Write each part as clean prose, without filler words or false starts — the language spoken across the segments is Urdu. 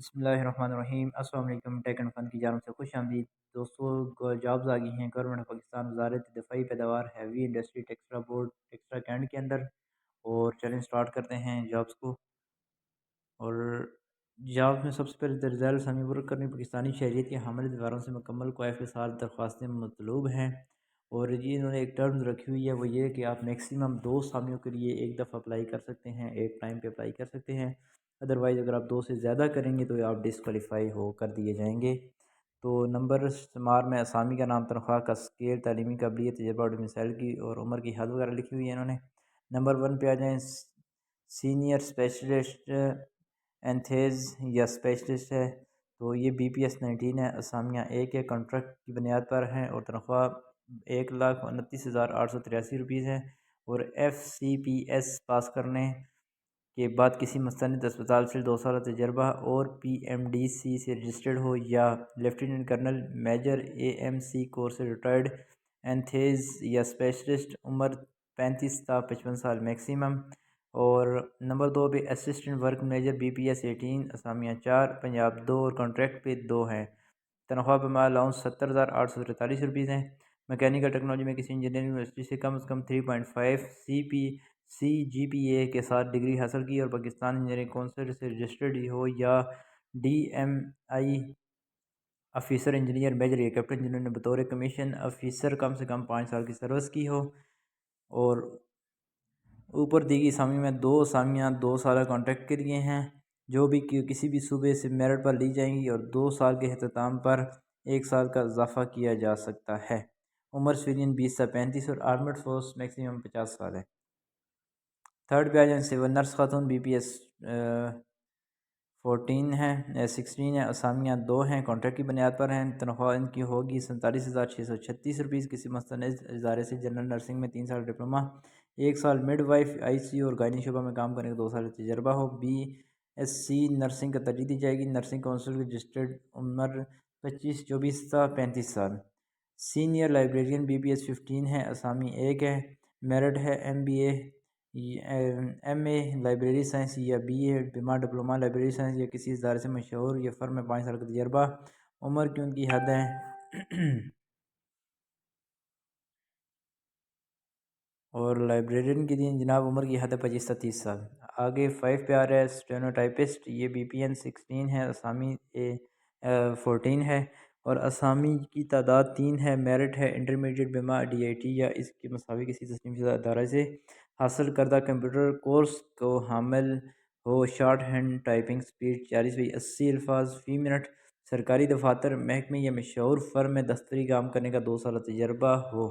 بسم اللہ الرحمن الرحیم۔ السلام علیکم، ٹیک اینڈ فن کی جانب سے خوش آمدید دوستوں۔ جابز آ گئی ہیں گورنمنٹ پاکستان وزارت دفاعی پیداوار ہیوی انڈسٹری ٹیکسٹرا بورڈ ٹیکسٹرا کینٹ کے اندر، اور چیلنج سٹارٹ کرتے ہیں جابز کو۔ اور جابز میں سب سے پہلے درجہ ثانی ورک کرنے پاکستانی شہریت کے حامل ادواروں سے مکمل کوائف کے ساتھ درخواستیں مطلوب ہیں۔ اور یہ انہوں نے ایک ٹرمز رکھی ہوئی ہے، وہ یہ کہ آپ میکسیمم 2 سامیوں کے لیے ایک دفعہ اپلائی کر سکتے ہیں، ایک ٹائم پہ اپلائی کر سکتے ہیں۔ ادروائز اگر آپ 2 سے زیادہ کریں گے تو آپ ڈسکوالیفائی ہو کر دیے جائیں گے۔ تو نمبر شمار میں اسامی کا نام، تنخواہ کا اسکیل، تعلیمی قابلیت، تجربہ اور مثال کی اور عمر کی حد وغیرہ لکھی ہوئی ہے انہوں نے۔ نمبر 1 پہ آ جائیں، سینئر اسپیشلسٹ اینتھیز یا اسپیشلسٹ ہے، تو یہ بی پی ایس 19 ہے، اسامیاں ایک کانٹریکٹ کی بنیاد پر ہیں اور تنخواہ 1,29,883 روپیز ہے۔ اور ایف سی پی ایس پاس کرنے کے بعد کسی مستند اسپتال سے 2 سالہ تجربہ اور پی ایم ڈی سی سے رجسٹرڈ ہو، یا lieutenant colonel major A M C course سے ریٹائرڈ اینتھیز یا اسپیشلسٹ، عمر 35 تا 55 سال میکسیمم۔ اور نمبر 2 پہ assistant work manager be P S 18، اسامیاں 4، Punjab 2 اور کانٹریکٹ پہ 2 ہیں۔ تنخواہ پہ ماہ الاؤنس 70,843 روپیز ہیں۔ میکینیکل ٹیکنالوجی میں کسی انجینئرنگ یونیورسٹی سے کم از کم 3.5 سی جی پی اے کے ساتھ ڈگری حاصل کی اور پاکستان انجینئرنگ کونسل سے رجسٹرڈ ہو، یا ڈی ایم آئی آفیسر انجینئر میجر یا کیپٹن جنہوں نے بطور کمیشن آفیسر کم سے کم 5 سال کی سروس کی ہو۔ اور اوپر دی گئی اسامی میں 2 اسامیاں 2 سالہ کانٹریکٹ کے لیے ہیں، جو بھی کسی بھی صوبے سے میرٹ پر لی جائیں گی، اور 2 سال کے اختتام پر 1 سال کا اضافہ کیا جا سکتا ہے۔ عمر سویلین 20 سے 35 اور آرمڈ فورس میکسیمم 50 سال ہے۔ تھرڈ پہ آ جائیں، سول نرس خاتون بی پی ایس 14 ہے، 16 ہے، اسامیاں 2 ہیں، کانٹریکٹ کی بنیاد پر ہیں۔ تنخواہ ان کی ہوگی 47,636 روپیز۔ کسی مستند ادارے سے جنرل نرسنگ میں 3 سال ڈپلومہ، 1 سال مڈ وائف آئی سی اور گائنی شعبہ میں کام کرنے کا 2 سال تجربہ ہو۔ بی ایس سی نرسنگ کا ترجیح دی جائے گی۔ نرسنگ کونسل کی رجسٹرڈ، عمر 24 تا 35 سال۔ Senior librarian B P S 15 ہے، اسامی 1 ہے، میرٹ ہے M B A, M A library science یا B A diploma library science یا کسی ادارے سے مشہور یا فرم میں 5 سال کا تجربہ۔ عمر کی ان کی حد ہے اور لائبریرین کے لیے جناب عمر کی حد ہے 25 سے 30 سال۔ آگے 5 پہ آ رہا ہے اسٹینوٹائپسٹ، یہ بی پی این 16 ہے، اسامی 14 ہے اور اسامی کی تعداد 3 ہے، میرٹ ہے انٹرمیڈیٹ بما ڈی آئی ٹی یا اس کے مساوی کسی تسلیم شدہ ادارے سے حاصل کردہ کمپیوٹر کورس کو حامل ہو، شارٹ ہینڈ ٹائپنگ سپیڈ 40 سے 80 الفاظ فی منٹ، سرکاری دفاتر، محکمے یا مشہور فرم میں دفتری کام کرنے کا 2 سالہ تجربہ ہو،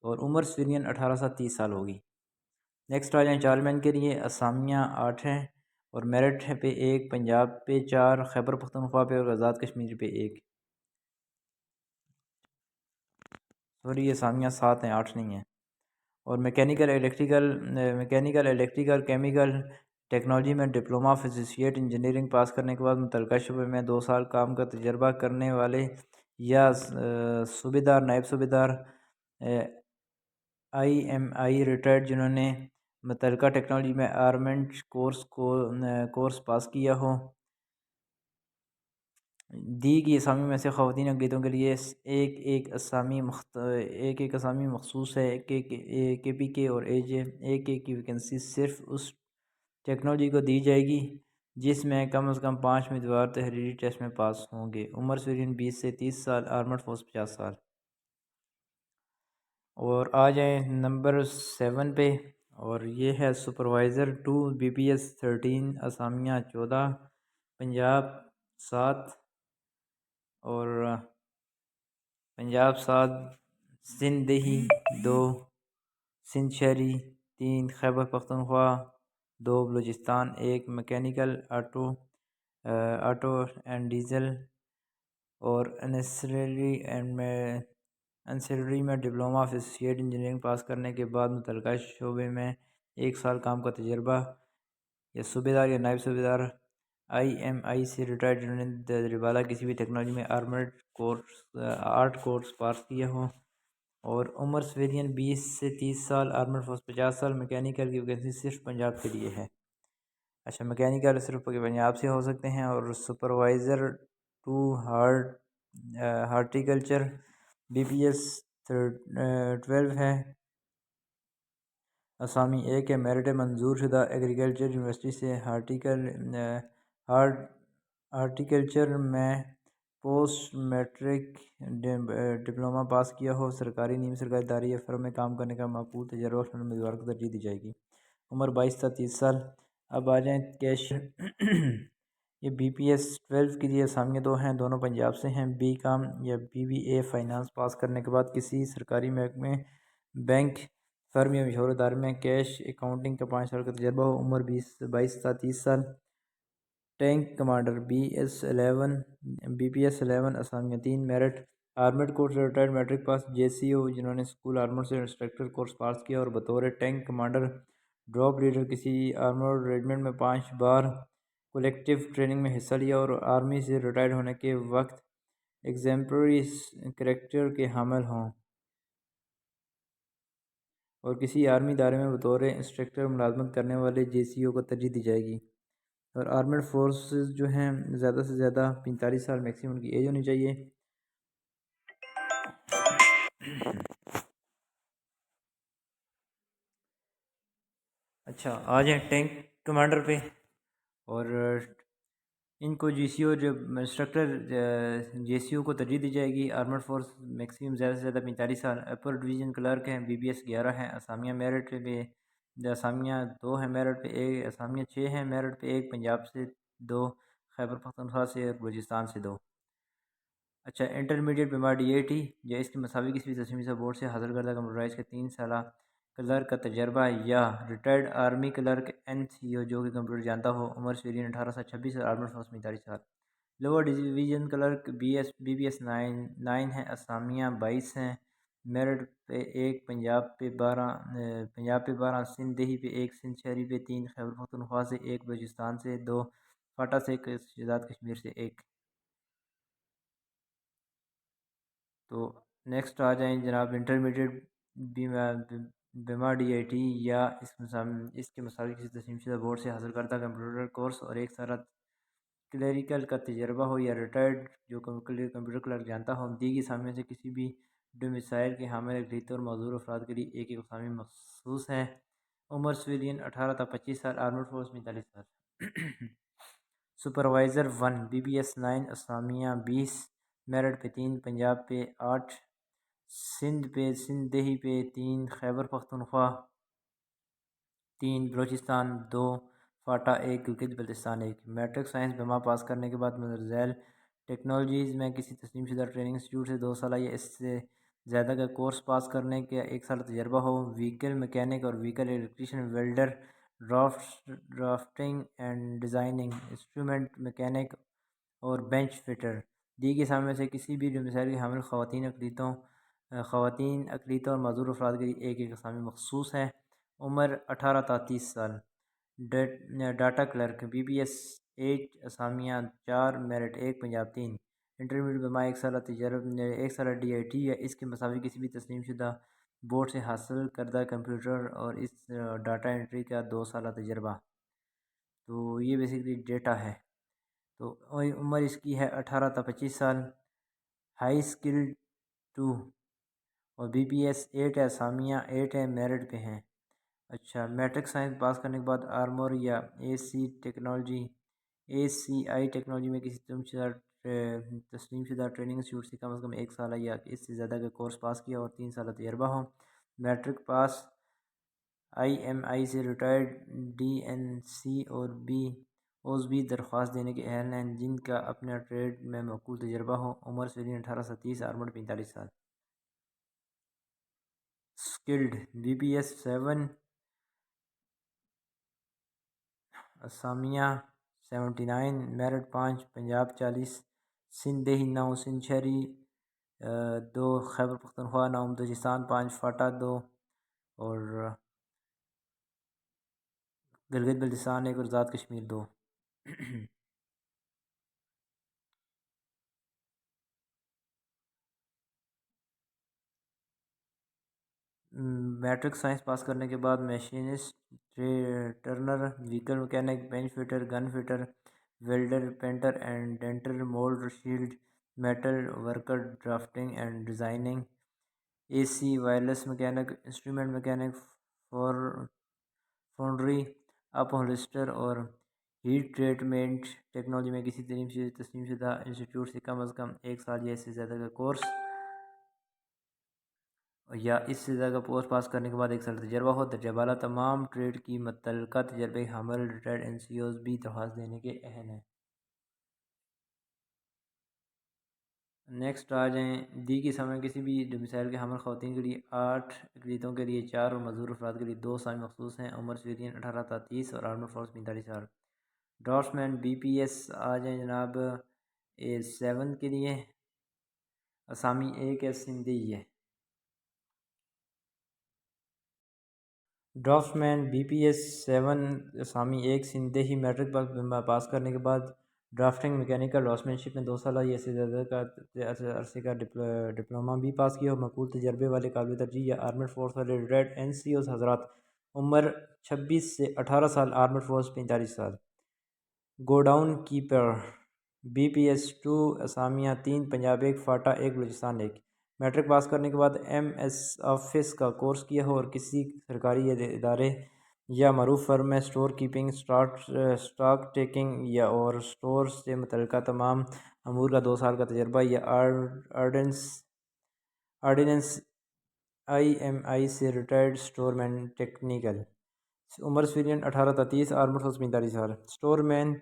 اور عمر سویلین 18 سے 30 سال ہوگی۔ نیکسٹ آ جائیں چار مین کے لیے، اسامیاں 8 ہیں اور میرٹ پہ 1، پنجاب پہ 4، خیبر پختونخوا پہ اور آزاد کشمیر پہ 1۔ سوری، یہ اسامیاں 7 ہیں، 8 نہیں ہیں۔ اور میکینیکل الیکٹریکل کیمیکل ٹیکنالوجی میں diploma of associate engineering pass کرنے کے بعد متعلقہ شعبے میں 2 سال کام کا تجربہ کرنے والے یا صوبے دار، نائب صوبے دار، آئی ایم آئی ریٹائرڈ جنہوں نے متعلقہ ٹیکنالوجی میں آرمنٹ کورس پاس کیا ہو۔ دی گئی اسامی میں سے خواتین اقلیتوں کے لیے ایک اسامی مخصوص ہے، کے پی کے اور ایک کی ویکنسی صرف اس ٹیکنالوجی کو دی جائے گی جس میں کم از کم 5 امیدوار تحریری ٹیسٹ میں پاس ہوں گے۔ عمر سویلین 20 سے 30 سال، آرمڈ فورس 50 سال۔ اور آ جائیں نمبر 7 پہ، اور یہ ہے supervisor 2 be P S 13، اسامیاں 14، Punjab 7 اور پنجاب 7، سندھ دیہی 2، سندھ شہری 3، Khyber Pakhtunkhwa 2، Balochistan 1، mechanical auto and diesel اور انسلری میں diploma of associate engineering pass کرنے کے بعد متعلقہ شعبے میں 1 سال کام کا تجربہ، یا صوبے دار یا نائب صوبے دار آئی ایم آئی سے ریٹائرڈ جنہوں نے درجہ بالا کسی بھی ٹیکنالوجی میں آرٹ کورس پاس کیا ہو۔ اور عمر سویلین 20 سے 30 سال، آرمڈ فورس 50 سال۔ میکینیکل کی ویکینسی صرف پنجاب کے لیے ہے۔ اچھا میکینیکل صرف پنجاب سے ہو سکتے ہیں، اور سپروائزر ٹو ہارٹیکلچر BPS 12 ہے۔ اسامی ایک ہے میرٹ منظور شدہ ایگریکلچر یونیورسٹی سے ہارٹیکلچر میں پوسٹ میٹرک ڈپلومہ پاس کیا ہو، سرکاری نیم سرکاری ادارے یا فرم میں کام کرنے کا معقول تجربہ رکھنے والے امیدوار کو ترجیح دی جائے گی۔ عمر 22 تا 30 سال۔ اب آ جائیں کیش یہ BPS 12 کی اسامیاں دو ہیں، دونوں پنجاب سے ہیں۔ BCom یا BBA فائنانس پاس کرنے کے بعد کسی سرکاری محکمے، بینک، فرم یا مشہور ادارے میں کیش اکاؤنٹنگ کا 5 سال کا تجربہ ہو۔ عمر 22 تا 30 سال۔ Tank commander BPS 11 اسامیاں 3 merit armed course سے ریٹائرڈ میٹرک پاس JCO جنہوں نے اسکول آرمڈ سے انسٹرکٹر کورس پاس کیا، اور بطور ٹینک کمانڈر ڈراپ لیڈر کسی آرمڈ ریجمنٹ میں 5 بار کولیکٹیو ٹریننگ میں حصہ لیا، اور آرمی سے ریٹائر ہونے کے وقت ایگزیمپلری کریکٹر کے حامل ہوں، اور کسی آرمی ادارے میں بطور انسٹرکٹر ملازمت کرنے والے JCO کو ترجیح دی جائے گی۔ اور آرمڈ فورسز جو ہیں زیادہ سے زیادہ 45 سال میکسیمم ان کی ایج ہونی چاہیے۔ اچھا آ جائیں ٹینک کمانڈر پہ، اور ان کو JCO جو انسٹرکٹر JCO کو ترجیح دی جائے گی۔ آرمڈ فورس میکسیمم زیادہ سے زیادہ 45 سال۔ اپر ڈویژن کلرک ہیں BPS 11 ہیں۔ اسامیہ میرٹ پہ اسامیہ 2 ہیں میرٹ پہ ایک، اسامیہ 6 ہیں میرٹ پہ ایک، پنجاب سے 2، خیبر پختونخوا سے، اور بلوچستان سے 2۔ اچھا انٹرمیڈیٹ بما DAT یا اس کے مساوی کسی بھی تسلیم شدہ بورڈ سے حاصل کردہ کمپیوٹرائز کے 3 سالہ کلرک کا تجربہ، یا ریٹائرڈ آرمی کلرک NCO جو کہ کمپیوٹر جانتا ہو۔ عمر سویرین 18 سے 26 اور آرمڈ فورس 45 سال۔ لوور ڈویژن کلرک BPS 9 ہے۔ اسامیہ 22 ہیں میرٹ پہ ایک، پنجاب پہ 12، سندھ دیہی پہ ایک، سندھ شہری پہ 3، خیبر پختونخوا سے ایک، بلوچستان سے 2، فاٹا سے ایک، شہزاد کشمیر سے ایک۔ تو نیکسٹ آ جائیں جناب انٹرمیڈیٹ بما DAT یا اس کے مساوی کسی تسلیم شدہ بورڈ سے حاصل کردہ کمپیوٹر کورس اور 1 سالہ کلیریکل کا تجربہ ہو، یا ریٹائرڈ جو کمپیوٹر کلرک جانتا ہو۔ دی گئی اسامیوں سے کسی بھی ڈومیسائل کے حامل اقلیتوں اور معذور افراد کے لیے ایک اسامی مخصوص ہے۔ عمر سویلین 18 تا 25 سال، آرمڈ فورس 45 سال۔ سپروائزر 1 BPS 9 اسامیہ 20 میرٹ پہ 3، پنجاب پہ 8، سندھ دیہی پہ 3، Khyber Pakhtunkhwa 3، Balochistan 2، FATA 1، Gilgit Baltistan 1۔ Matric science بما پاس کرنے کے بعد مندرجہ ذیل ٹیکنالوجیز میں کسی تسلیم شدہ ٹریننگ انسٹیٹیوٹ سے 2 سالہ یا اس سے زیادہ کا کورس پاس کرنے کا 1 سال تجربہ ہو۔ وہیکل میکینک اور vehicle electrician, welder, drafting and designing, instrument mechanic اور بینچ فٹر۔ دی گئی اسامیوں سے کسی بھی ڈومیسائل کے حامل خواتین اقلیتوں اور معذور افراد کے لیے ایک اسامی مخصوص ہے۔ عمر 18 تا 30 سال۔ Data clerk BPS 8 اسامیہ 4 merit 1، Punjab 3۔ Intermediate بما 1 سالہ DIT یا اس کے مساوی کسی بھی تسلیم شدہ بورڈ سے حاصل کردہ کمپیوٹر اور اس ڈاٹا انٹری کا 2 سالہ تجربہ۔ تو یہ بیسیکلی ڈیٹا ہے۔ تو عمر اس کی ہے 18 تا 25 سال۔ ہائی اسکلڈ 2 اور BPS 8 ہے، اسامیہ 8 ہے، میرٹ پہ ہیں۔ اچھا میٹرک سائنس پاس کرنے کے بعد آرمور یا ACI ٹیکنالوجی میں کسی تسلیم شدہ ٹریننگ انسٹیٹیوٹ سے کم از کم 1 سالہ یا اس سے زیادہ کا کورس پاس کیا اور 3 سالہ تجربہ ہو۔ میٹرک پاس IMI سے ریٹائرڈ DNC اور OSB درخواست دینے کے اہل ہیں جن کا اپنا ٹریڈ میں معقول تجربہ ہو۔ عمر سویرین 18 سے 30، آرمڈ 45 سال۔ Skilled BPS 7 اسامیہ 79 merit 5، Punjab 40، Sindh دیہی 9، سندھ شہری 2، خیبر پختونخوا 9، بلوچستان 5، فاٹا 2، اور گلگت بلتستان 1 اور Azad Kashmir 2۔ Matric science pass کرنے کے بعد machinist, turner, vehicle mechanic, bench fitter, gun fitter, welder, painter and denter, mould, sheet metal worker, drafting and designing, A C wireless mechanic, instrument mechanic, foundry, upholster اور ہیٹ ٹریٹمنٹ ٹیکنالوجی میں کسی تسلیم شدہ انسٹیٹیوٹ سے کم از کم 1 سال یا اس سے زیادہ کا کورس یا اس سے زیادہ کا کورس پاس کرنے کے بعد 1 سال تجربہ ہو۔ درجہ بالا تمام ٹریڈ کی متعلقہ تجربے حامل ریٹائرڈ این سی اوز بھی درخواست دینے کے اہل ہیں۔ نیکسٹ آ جائیں، دی کی سمے کسی بھی ڈومیسائل کے حامل خواتین کے لیے 8 اقلیتوں کے لیے 4 اور معذور افراد کے لیے 2 اسامی مخصوص ہیں۔ عمر سویرین 18 تا 30 اور آرمڈ فورس 45 سال۔ ڈرافٹس مین بی پی ایس آ جائیں جناب A7 کے لیے، اسامی ایک ہے سندھی ہے۔ ڈرافٹس مین بی پی ایس 7 اسامی ایک سندھی میٹرک پاس کرنے کے بعد ڈرافٹنگ میکینیکل ڈرافٹسمین شپ میں 2 سالہ یا اس سے زیادہ کا عرصے کا ڈپلومہ بھی پاس کیا ہو۔ مقبول تجربے والے قابل ترجیح یا آرمڈ فورس والے ریٹائرڈ این سی اوز حضرات، عمر 26 سے 18 سال، آرمڈ فورس 45 سال۔ Godown keeper B P S 2 اسامیہ 3 پنجاب 1 فاٹا 1 بلوچستان 1، میٹرک پاس کرنے کے بعد ایم ایس آفس کا کورس کیا ہو اور کسی سرکاری ادارے یا معروف فرم میں اسٹور کیپنگ، اسٹاک ٹیکنگ یا اور اسٹور سے متعلقہ تمام امور کا 2 سال کا تجربہ یا آرڈیننس آئی ایم آئی سے ریٹائرڈ اسٹور مین ٹیکنیکل۔ عمر سویرین 18 تا 30، آرمڈ فورس 45 سال۔ اسٹور مین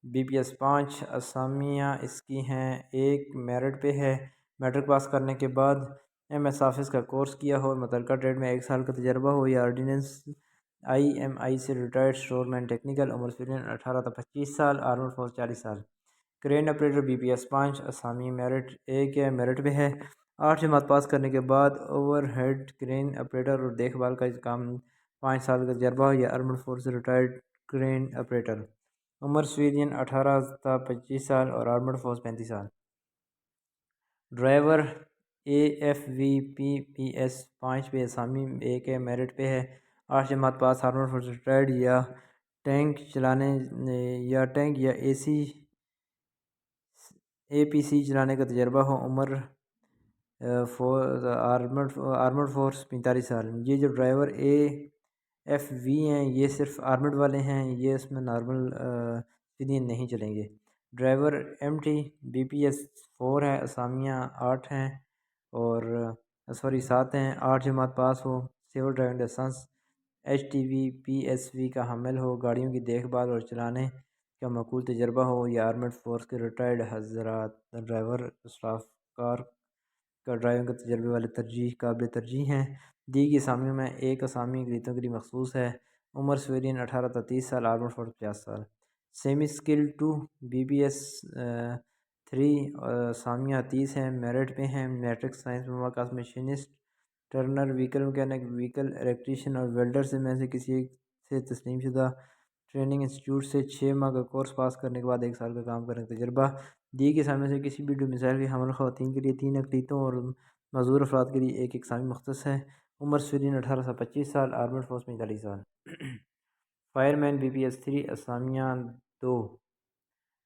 بی پی ایس 5 اسامیہ اس کی ہیں، 1 میرٹ پہ ہے، میٹرک پاس کرنے کے بعد ایم ایس آفس کا کورس کیا ہو اور متعلقہ ٹریڈ میں 1 سال کا تجربہ ہو یا آرڈیننس آئی ایم آئی سے ریٹائرڈ اسٹور مین ٹیکنیکل۔ عمر سویرین 18 تا 25 سال، آرمڈ فورس 40 سال۔ Crane operator B P S 5 اسامی میرٹ 1 ہے، میرٹ پہ ہے، 8 جماعت پاس کرنے کے بعد اوور ہیڈ کرین آپریٹر اور دیکھ بھال کا کام 5 سال کا تجربہ ہو یا آرمڈ فورس سے ریٹائرڈ کرین آپریٹر۔ عمر سویرین 18 تا 25 سال اور آرمڈ فورس 35 سال۔ Driver A F V P P S 5 پہ اسامی 1 ہے، میرٹ پہ ہے، 8 جماعت پاس، آرمڈ فورس ریٹائرڈ یا ٹینک یا اے پی سی چلانے کا تجربہ ہو۔ عمر آرمڈ فورس 45 سال۔ یہ جو ڈرائیور اے ایف وی ہیں یہ صرف آرمڈ والے ہیں، یہ اس میں نارمل سویلین نہیں چلیں گے۔ Driver M T B P S 4 ہے، اسامیہ 8 ہیں اور 7 ہیں، 8 جماعت پاس ہو، civil driving licence H T V P S V کا حامل ہو، گاڑیوں کی دیکھ بھال اور چلانے کا معقول تجربہ ہو یا آرمڈ فورس کے ریٹائرڈ حضرات۔ ڈرائیور اسٹاف کار کا ڈرائیونگ کے تجربے والے قابل ترجیح ہیں۔ دی کی اسامیوں میں 1 اسامی اقلیتوں کے لیے مخصوص ہے۔ عمر سویرین 18 تا 30 سال، آرمڈ فورس 50 سال۔ Semi skill 2 B B S 3 اسامیہ 30 ہیں، میرٹ پہ ہیں، میٹرک سائنس میں مقاصد machinist, turner, vehicle mechanic, vehicle electrician اور ویلڈر میں سے کسی ایک سے تسلیم شدہ ٹریننگ انسٹیٹیوٹ سے 6 ماہ کا کورس پاس کرنے کے بعد 1 سال کا کام کرنے کا تجربہ۔ دی کے سامنے سے کسی بھی ڈومیسائل کے حامل خواتین کے لیے 3 اقلیتوں اور معذور افراد کے لیے 1 اسامی مختص ہے۔ عمر سویرین 18 سے 25 سال، آرمڈ فورس 45 سال۔ Fire man B P S 3 اسامیہ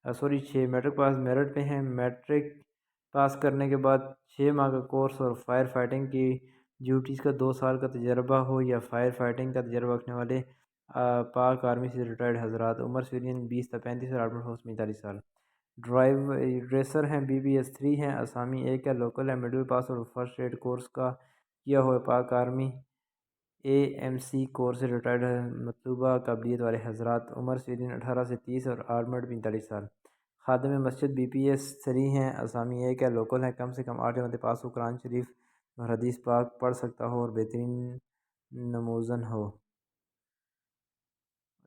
6 میٹرک پاس، میرٹ پہ ہیں، میٹرک پاس کرنے کے بعد 6 ماہ کا کورس اور فائر فائٹنگ کی ڈیوٹیز کا 2 سال کا تجربہ ہو یا فائر فائٹنگ کا تجربہ رکھنے والے پاک آرمی سے ریٹائرڈ حضرات۔ عمر سویرین 20 تا 35 اور آرمڈ فورس 45 سال۔ ریسر ہیں بی بی ایس 3 ہیں، اسامی 1 ہے، لوکل ہے، مڈل پاس اور فرسٹ ایڈ کورس کا کیا ہوا Pak army A M C course سے ریٹائرڈ مطلوبہ قابلیت والے حضرات۔ عمر سویرین 18 سے 30 اور آرمڈ 45 سال۔ خادم مسجد بی پی ایس 3 ہیں، اسامی 1 ہے، لوکل ہے، کم سے کم 8 جماعتیں پاس ہو، قرآن شریف اور حدیث پاک پڑھ سکتا ہو اور بہترین نموزن ہو۔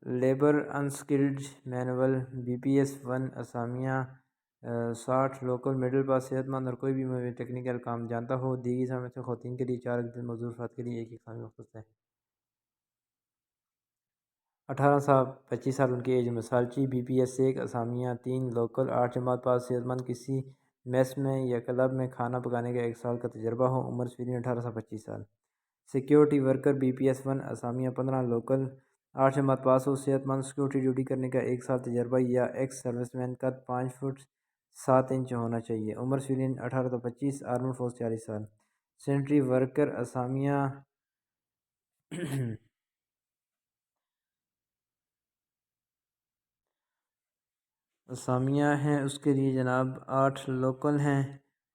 Labour unskilled manual B P S 1 اسامیہ 60، لوکل، مڈل پاس، صحت مند اور کوئی بھی ٹیکنیکل کام جانتا ہو۔ دیگر سامنے سے خواتین کے لیے 4 معذور افراد کے لیے 1 اسامی مختص ہے۔ 18 سال 25 سال ان کی ایج میں۔ سالچی بی پی ایس 1 اسامیہ 3، لوکل، 8 جماعت پاس، صحت مند، کسی میس میں یا کلب میں کھانا پکانے کا 1 سال کا تجربہ ہو۔ عمر سویرین 18 سے 25 سال۔ سیکیورٹی ورکر BPS 1 اسامیہ 15 لوکل 8 جماعت پاس ہو صحت مند سیکیورٹی ڈیوٹی کرنے کا 1 سال تجربہ یا ایکس سروس مین قد 5 فٹ 7 انچ ہونا چاہیے عمر سویلین 18 تا 25 آرمڈ فورس 40 سال سینٹری ورکر اسامیہ اسامیہ ہیں اس کے لیے جناب 8 لوکل ہیں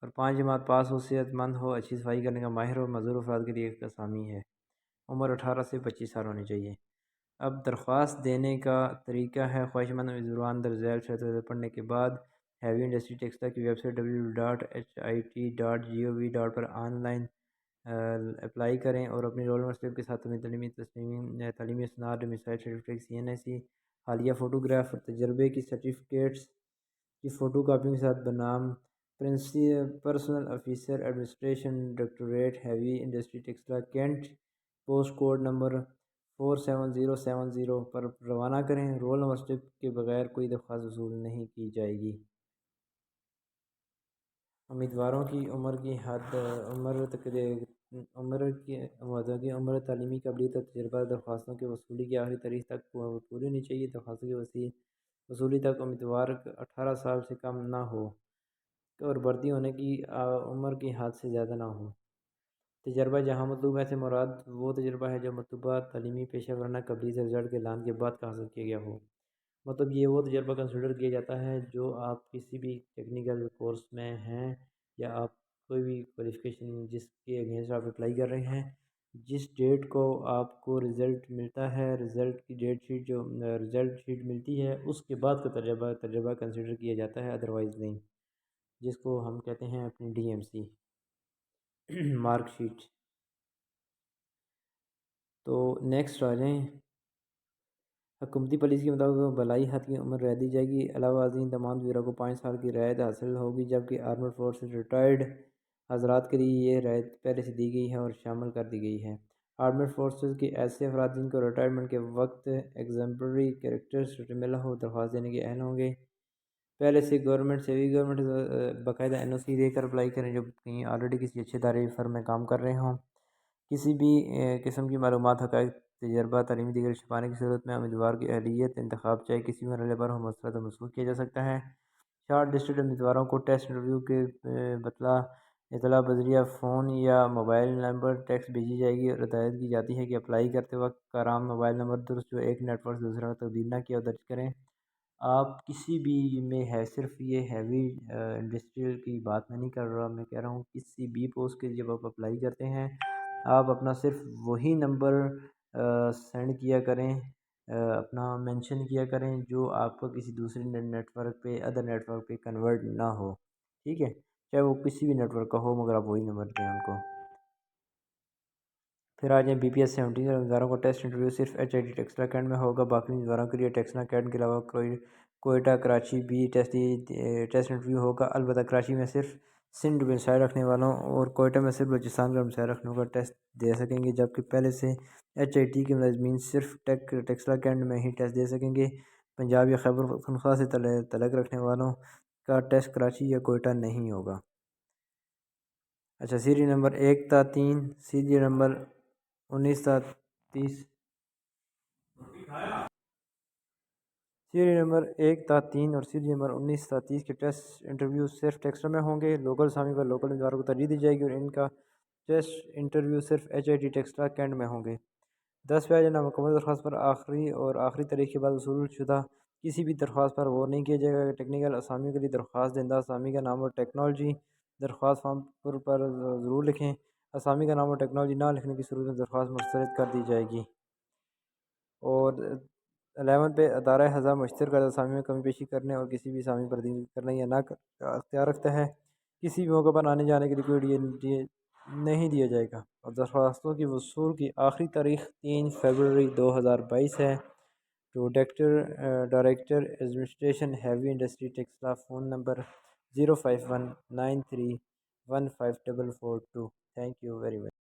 اور 5 جماعت پاس ہو صحت مند ہو اچھی صفائی کرنے کا ماہر ہو معذور افراد کے لیے ایک اسامی ہے عمر 18 سے 25 سال ہونی چاہیے۔ اب درخواست دینے کا طریقہ ہے خواہش مند امیدواران درج ذیل شرائط پڑھنے کے بعد ہیوی انڈسٹری ٹیکسلا کی ویب سائٹ www.hit.gov پر آن لائن اپلائی کریں اور اپنی رول نمبر سلپ کے ساتھ اپنی تعلیمی اسناد ڈومیسائل سرٹیفکیٹ CNSE حالیہ فوٹوگراف اور تجربے کی سرٹیفکیٹس کی فوٹو کاپیوں کے ساتھ بنام personal officer administration directorate heavy industry Taxila cantt post code number 47070 پر روانہ کریں۔ رول نمبر سلپ کے بغیر کوئی درخواست وصول نہیں کی جائے گی۔ امیدواروں کی عمر کی حد عمر تعلیمی قابلیت اور تجربہ درخواستوں کے وصولی کی آخری تاریخ تک پوری ہونی چاہیے۔ درخواستوں کی وصولی تک امیدوار 18 سال سے کم نہ ہو اور بھرتی ہونے کی عمر کی حد سے زیادہ نہ ہو۔ تجربہ جہاں مطلوب ہے سے مراد وہ تجربہ ہے جو مطلوبہ تعلیمی پیشہ ورانہ قبلی سے رزلٹ کے اعلان کے بعد حاصل کیا گیا ہو۔ مطلب یہ وہ تجربہ کنسیڈر کیا جاتا ہے جو آپ کسی بھی ٹیکنیکل کورس میں ہیں یا آپ کوئی بھی کوالیفیکیشن جس کے اگینسٹ آپ اپلائی کر رہے ہیں جس ڈیٹ کو آپ کو رزلٹ ملتا ہے رزلٹ کی ڈیٹ شیٹ جو رزلٹ شیٹ ملتی ہے اس کے بعد کا تجربہ کنسیڈر کیا جاتا ہے ادروائز نہیں، جس کو ہم کہتے ہیں اپنی DMC مارک شیٹ۔ تو نیکسٹ آ جائیں، حکومتی پالیسی کے مطابق بالائی حد کی عمر رعایت دی جائے گی۔ علاوہ ازیں تمام وزراء کو 5 سال کی رعایت حاصل ہوگی جبکہ آرمڈ فورسز ریٹائرڈ حضرات کے لیے یہ رعایت پہلے سے دی گئی ہے اور شامل کر دی گئی ہے۔ آرمڈ فورسز کے ایسے افراد جن کو ریٹائرمنٹ کے وقت ایگزمپلری کریکٹر سرٹیفکیٹ ملا ہو درخواست دینے کے اہل ہوں گے۔ پہلے سے گورنمنٹ سیمی گورنمنٹ باقاعدہ NOC دے کر اپلائی کریں جو کہیں آلریڈی کسی اچھے ادارے فرم میں کام کر رہے ہوں۔ کسی بھی قسم کی معلومات حقائق تجربہ تعلیمی دیگر چھپانے کی صورت میں امیدوار کی اہلیت انتخاب چاہے کسی مرحلے پر ہو مسترد و منسوخ کیا جا سکتا ہے۔ شارٹ لسٹڈ امیدواروں کو ٹیسٹ انٹرویو کے اطلاع بذریعہ فون یا موبائل نمبر ٹیکسٹ بھیجی جائے گی اور ہدایت کی جاتی ہے کہ اپلائی کرتے وقت کارآمد موبائل نمبر درست جو ایک نیٹ ورک سے دوسرے میں تبدیل نہ کیا درج کریں۔ آپ کسی بھی میں ہے صرف یہ ہیوی انڈسٹریل کی بات میں نہیں کر رہا، میں کہہ رہا ہوں کسی بھی پوسٹ کے جب آپ اپلائی کرتے ہیں آپ اپنا صرف وہی نمبر سینڈ کیا کریں، اپنا مینشن کیا کریں جو آپ کو کسی دوسرے نیٹ ورک پہ ادر نیٹ ورک پہ کنورٹ نہ ہو، ٹھیک ہے، چاہے وہ کسی بھی نیٹ ورک کا ہو مگر آپ وہی نمبر دیں ان کو۔ پھر آ جائیں BPS 17 امیدواروں کو ٹیسٹ انٹرویو صرف HIT ٹیکسلا کینٹ میں ہوگا، باقی امیدواروں کے لیے ٹیکسلا کینٹ کے علاوہ کوئٹہ کراچی بھی ٹیسٹ انٹرویو ہوگا، البتہ کراچی میں صرف سندھ ڈومیسائل رکھنے والوں اور کوئٹہ میں صرف بلوچستان کا ڈومیسائل رکھنے والوں کا ٹیسٹ دے سکیں گے، جبکہ پہلے سے HIT کے ملازمین صرف ٹیکسلا کینٹ میں ہی ٹیسٹ دے سکیں گے۔ پنجاب یا خیبر پختونخوا سے تعلق رکھنے والوں کا ٹیسٹ کراچی یا کوئٹہ نہیں ہوگا۔ اچھا، سیریل نمبر 1 تا 3، سیریل نمبر 19 تا 30، سیریل نمبر 1 تا 3 اور سیریل نمبر 19 تا 30 کے ٹیسٹ انٹرویو صرف ٹیکسلا میں ہوں گے۔ لوکل اسامی پر لوکل امیدواروں کو ترجیح دی جائے گی اور ان کا ٹیسٹ انٹرویو صرف HIT ٹیکسلا کینٹ میں ہوں گے۔ 10 پہ نامکمل درخواست پر آخری تاریخ کے بعد وصول شدہ کسی بھی درخواست پر غور نہیں کیا جائے گا۔ ٹیکنیکل اسامیوں کے لیے درخواست دہندہ اسامی کا نام اور ٹیکنالوجی درخواست فارم پر ضرور لکھیں۔ اسامی کا نام اور ٹیکنالوجی نہ لکھنے کی صورت میں درخواست مسترد کر دی جائے گی۔ اور 11 پہ ادارہ ہزار مشترکہ اسامی میں کمی بیشی کرنے اور کسی بھی اسامی پر تبدیل کرنے یا نہ کا اختیار رکھتا ہے۔ کسی بھی موقع پر آنے جانے کے لیے کوئی نہیں دیا جائے گا اور درخواستوں کی وصول کی آخری تاریخ 3 فروری 2022 ہے۔ تو director administration heavy industry Taxila, phone number 05193154442۔ Thank you very much.